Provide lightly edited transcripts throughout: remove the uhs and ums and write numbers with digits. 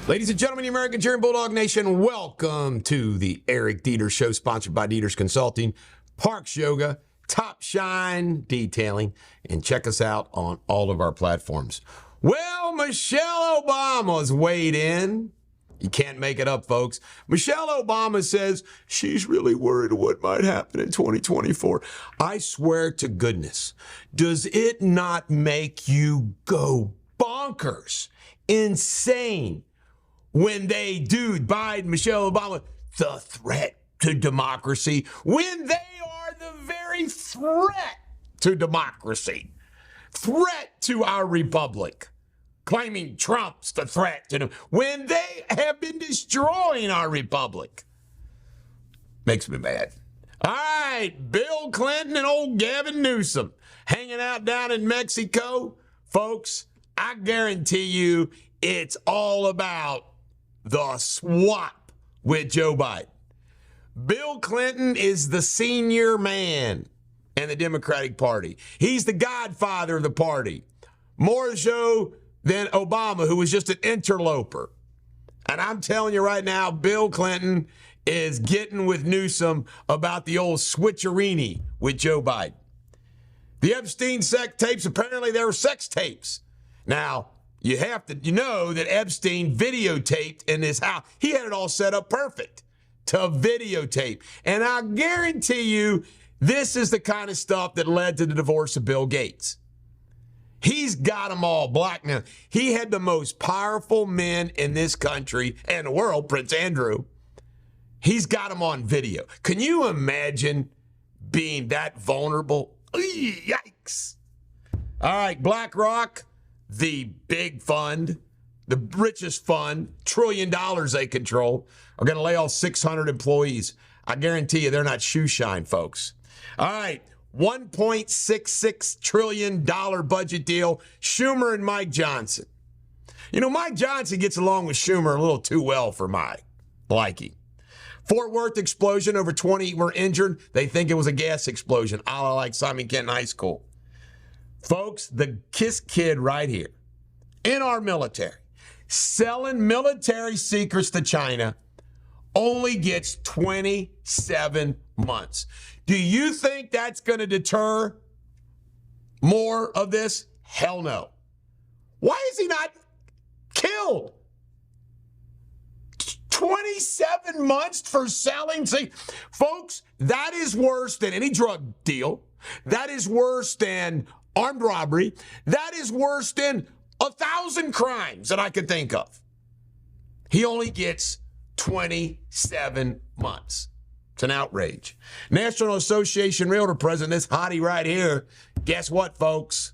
Ladies and gentlemen, the American Cheering Bulldog Nation, welcome to the Eric Deters Show, sponsored by Deters Consulting, Parks Yoga, Top Shine Detailing, and check us out on all of our platforms. Well, Michelle Obama's weighed in. You can't make it up, folks. Michelle Obama says she's really worried what might happen in 2024. I swear to goodness, does it not make you go bonkers, insane, when they do Biden, Michelle Obama, the threat to democracy, when they are the very threat to democracy, threat to our republic, claiming Trump's the threat to them, when they have been destroying our republic. Makes me mad. All right, Bill Clinton and old Gavin Newsom hanging out down in Mexico. Folks, I guarantee you it's all about the swap with Joe Biden. Bill Clinton is the senior man in the Democratic Party. He's the godfather of the party. More so than Obama, who was just an interloper. And I'm telling you right now, Bill Clinton is getting with Newsom about the old switcherini with Joe Biden. The Epstein sex tapes, apparently there were sex tapes. Now, you know that Epstein videotaped in his house. He had it all set up perfect to videotape. And I guarantee you, this is the kind of stuff that led to the divorce of Bill Gates. He's got them all blackmailed. He had the most powerful men in this country and the world, Prince Andrew. He's got them on video. Can you imagine being that vulnerable? Yikes. All right, BlackRock, the big fund, the richest fund, $1 trillion they control, are going to lay off 600 employees. I guarantee you they're not shoe shine, folks. All right, $1.66 trillion budget deal, Schumer and Mike Johnson. You know, Mike Johnson gets along with Schumer a little too well for my liking. Fort Worth explosion, over 20 were injured. They think it was a gas explosion, a la like Simon Kenton High School. Folks, the KISS kid right here in our military, selling military secrets to China, only gets 27 months. Do you think that's going to deter more of this? Hell no. Why is he not killed? 27 months for selling. See, folks, that is worse than any drug deal. That is worse than armed robbery. That is worse than 1,000 crimes that I could think of. He only gets 27 months. It's an outrage. National Association Realtor president, this hottie right here, guess what, folks?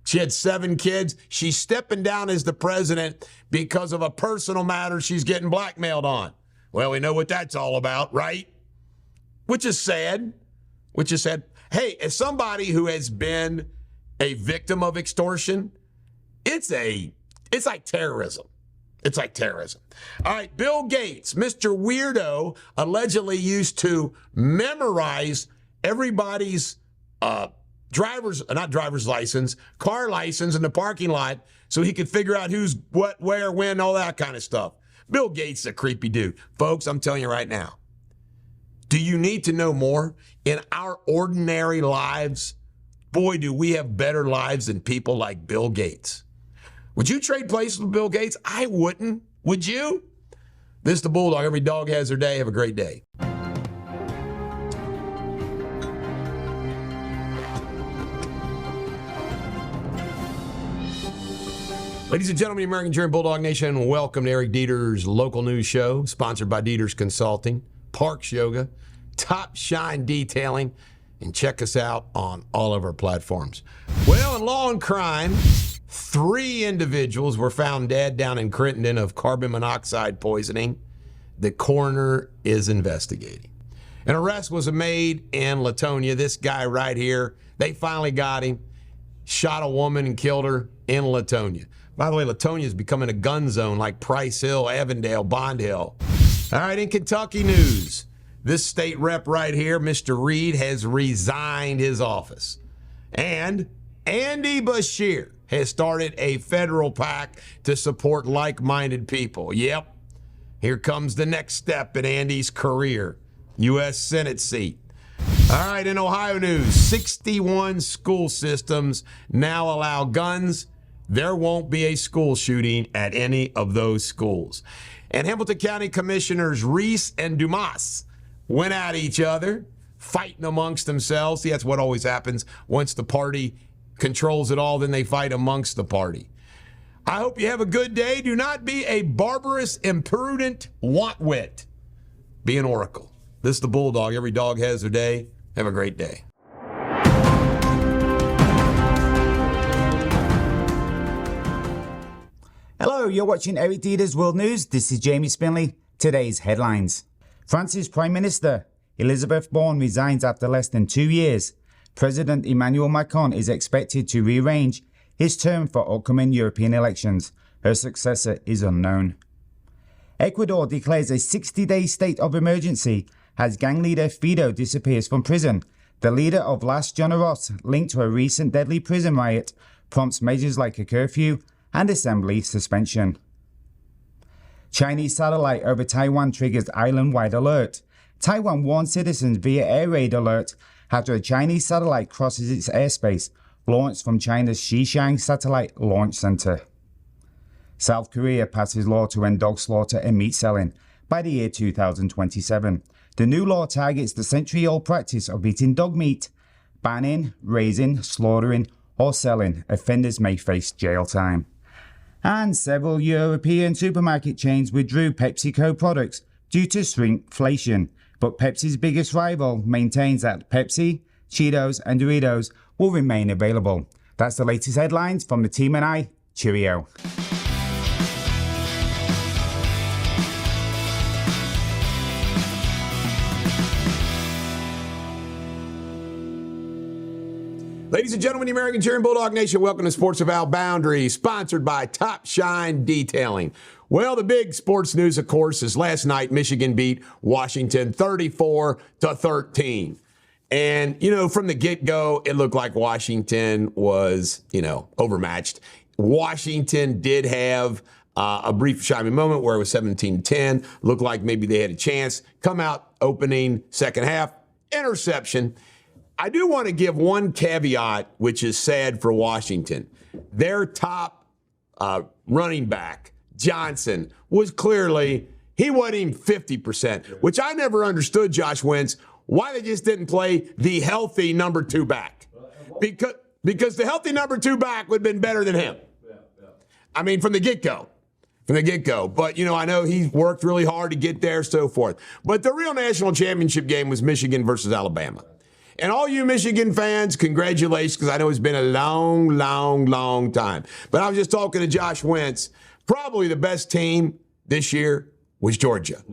She had 7 kids. She's stepping down as the president because of a personal matter she's getting blackmailed on. Well, we know what that's all about, right? Which is sad. Hey, as somebody who has been a victim of extortion, it's like terrorism. It's like terrorism. All right, Bill Gates, Mr. Weirdo, allegedly used to memorize everybody's car license in the parking lot so he could figure out who's what, where, when, all that kind of stuff. Bill Gates is a creepy dude. Folks, I'm telling you right now, do you need to know more? In our ordinary lives, boy, do we have better lives than people like Bill Gates. Would you trade places with Bill Gates? I wouldn't. Would you? This is the Bulldog. Every dog has their day. Have a great day. Ladies and gentlemen, the American Cheering Bulldog Nation, welcome to Eric Deters Local News Show, sponsored by Deters Consulting, Parks Yoga, Top Shine Detailing, and check us out on all of our platforms. Well, in law and crime, 3 individuals were found dead down in Crittenden of carbon monoxide poisoning. The coroner is investigating. An arrest was made in Latonia. This guy right here, they finally got him. Shot a woman and killed her in Latonia. By the way, Latonia is becoming a gun zone like Price Hill, Avondale, Bond Hill. All right, in Kentucky news, this state rep right here, Mr. Reed, has resigned his office. And Andy Beshear has started a federal PAC to support like-minded people. Yep, here comes the next step in Andy's career, U.S. Senate seat. All right, in Ohio news, 61 school systems now allow guns. There won't be a school shooting at any of those schools. And Hamilton County Commissioners Reese and Dumas went at each other, fighting amongst themselves. See, that's what always happens. Once the party controls it all, then they fight amongst the party. I hope you have a good day. Do not be a barbarous, imprudent wantwit. Be an oracle. This is the Bulldog. Every dog has their day. Have a great day. Hello, you're watching Eric Deters World News. This is Jamie Spindley. Today's headlines. France's Prime Minister Elizabeth Borne resigns after less than 2 years. President Emmanuel Macron is expected to rearrange his term for upcoming European elections. Her successor is unknown. Ecuador declares a 60-day state of emergency as gang leader Fido disappears from prison. The leader of Las Llaneras, linked to a recent deadly prison riot, prompts measures like a curfew and assembly suspension. Chinese satellite over Taiwan triggers island-wide alert. Taiwan warns citizens via air raid alert after a Chinese satellite crosses its airspace, launched from China's Xishan Satellite Launch Center. South Korea passes law to end dog slaughter and meat selling by the year 2027. The new law targets the century-old practice of eating dog meat. Banning, raising, slaughtering, or selling. Offenders may face jail time. And several European supermarket chains withdrew PepsiCo products due to shrinkflation. But Pepsi's biggest rival maintains that Pepsi, Cheetos, and Doritos will remain available. That's the latest headlines from the team and I. Cheerio. Ladies and gentlemen, the American cheering Bulldog Nation, welcome to Sports Without Boundaries, sponsored by Top Shine Detailing. Well, the big sports news, of course, is last night Michigan beat Washington 34-13. And, from the get-go, it looked like Washington was, overmatched. Washington did have a brief shining moment where it was 17-10. Looked like maybe they had a chance. Come out opening second half, interception. I do want to give one caveat, which is sad for Washington. Their top running back, Johnson, was clearly, he wasn't even 50%, which I never understood, Josh Wentz, why they just didn't play the healthy number 2 back. Because the healthy number 2 back would have been better than him. I mean, from the get-go. But, I know he's worked really hard to get there, so forth. But the real national championship game was Michigan versus Alabama. And all you Michigan fans, congratulations, because I know it's been a long, long, long time. But I was just talking to Josh Wentz. Probably the best team this year was Georgia.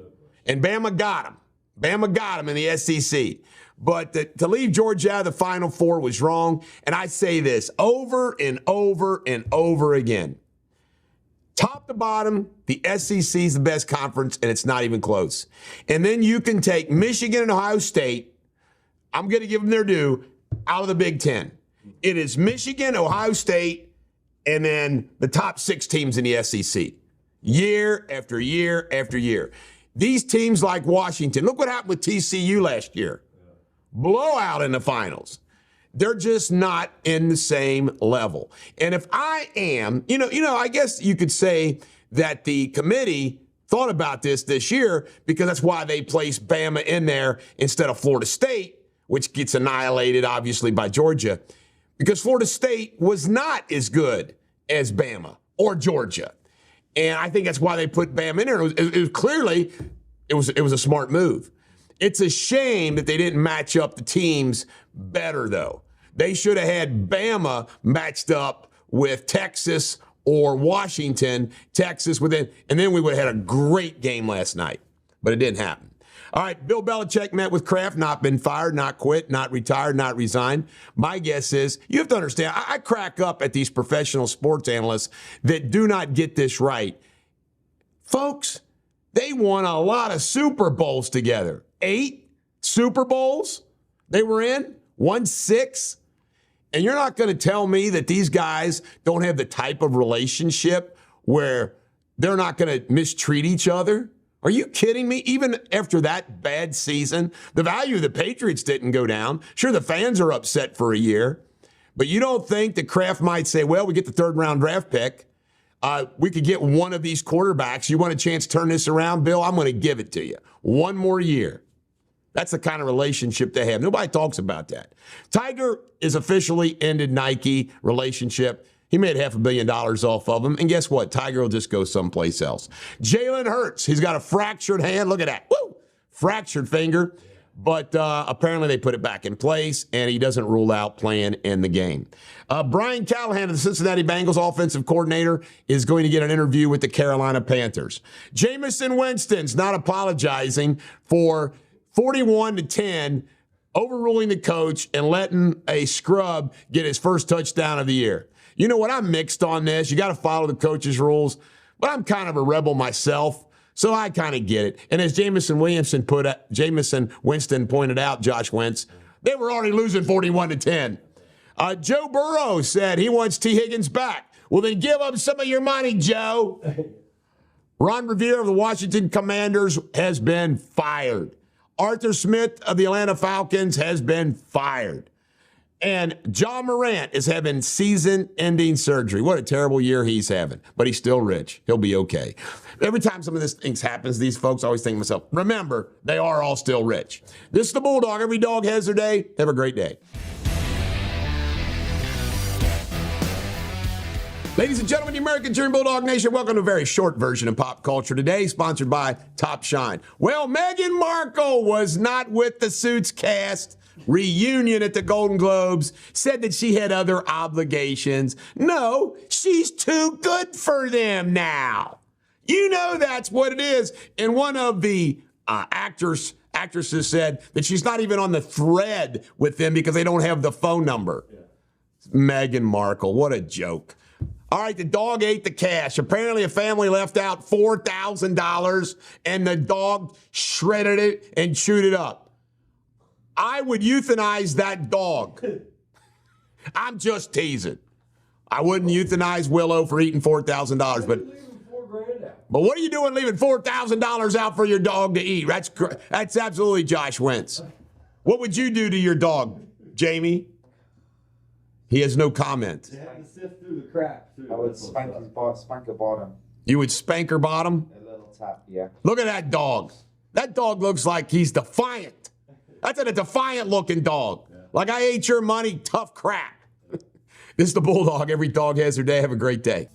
And Bama got him. Bama got him in the SEC. But to leave Georgia out of the Final Four was wrong. And I say this over and over and over again. Top to bottom, the SEC is the best conference, and it's not even close. And then you can take Michigan and Ohio State, I'm going to give them their due, out of the Big Ten. It is Michigan, Ohio State, and then the top 6 teams in the SEC. Year after year after year. These teams like Washington, look what happened with TCU last year. Blowout in the finals. They're just not in the same level. And if I am, I guess you could say that the committee thought about this year because that's why they placed Bama in there instead of Florida State, which gets annihilated, obviously, by Georgia, because Florida State was not as good as Bama or Georgia. And I think that's why they put Bama in there. It was a smart move. It's a shame that they didn't match up the teams better, though. They should have had Bama matched up with Texas or Washington, Texas within, and then we would have had a great game last night. But it didn't happen. All right, Bill Belichick met with Kraft, not been fired, not quit, not retired, not resigned. My guess is, you have to understand, I crack up at these professional sports analysts that do not get this right. Folks, they won a lot of Super Bowls together. 8 Super Bowls they were in, won 6. And you're not going to tell me that these guys don't have the type of relationship where they're not going to mistreat each other? Are you kidding me? Even after that bad season, the value of the Patriots didn't go down. Sure, the fans are upset for a year. But you don't think that Kraft might say, well, we get the third-round draft pick. We could get one of these quarterbacks. You want a chance to turn this around, Bill? I'm going to give it to you. One more year. That's the kind of relationship they have. Nobody talks about that. Tiger is officially ended Nike relationship. He made $500 million off of them. And guess what? Tiger will just go someplace else. Jalen Hurts, he's got a fractured hand. Look at that. Woo! Fractured finger. But apparently they put it back in place, and he doesn't rule out playing in the game. Brian Callahan, the Cincinnati Bengals offensive coordinator, is going to get an interview with the Carolina Panthers. Jameis Winston's not apologizing for 41-10 overruling the coach and letting a scrub get his first touchdown of the year. You know what? I'm mixed on this. You got to follow the coach's rules, but I'm kind of a rebel myself. So I kind of get it. And as Jameson Winston pointed out, Josh Wentz, they were already losing 41-10. Joe Burrow said he wants T. Higgins back. Well, then give up some of your money, Joe. Ron Rivera of the Washington Commanders has been fired. Arthur Smith of the Atlanta Falcons has been fired. And John Morant is having season-ending surgery. What a terrible year he's having. But he's still rich. He'll be okay. Every time some of this things happens, these folks always think to myself, remember, they are all still rich. This is the Bulldog. Every dog has their day. Have a great day. Ladies and gentlemen, the American Cheering Bulldog Nation, welcome to a very short version of Pop Culture today, sponsored by Top Shine. Well, Meghan Markle was not with the Suits cast reunion at the Golden Globes, said that she had other obligations. No, she's too good for them now. You know that's what it is. And one of the actresses said that she's not even on the thread with them because they don't have the phone number. Yeah. Meghan Markle, what a joke. All right, the dog ate the cash. Apparently a family left out $4,000 and the dog shredded it and chewed it up. I would euthanize that dog. I'm just teasing. I wouldn't euthanize Willow for eating $4,000, but what are you doing leaving $4,000 out for your dog to eat? That's absolutely Josh Wentz. What would you do to your dog, Jamie? He has no comment. You have to sift through the cracks. I would spank her bottom. You would spank her bottom? A little tap, yeah. Look at that dog. That dog looks like he's defiant. That's a defiant-looking dog. Yeah. Like, I ate your money, tough crap. This is the Bulldog. Every dog has their day. Have a great day.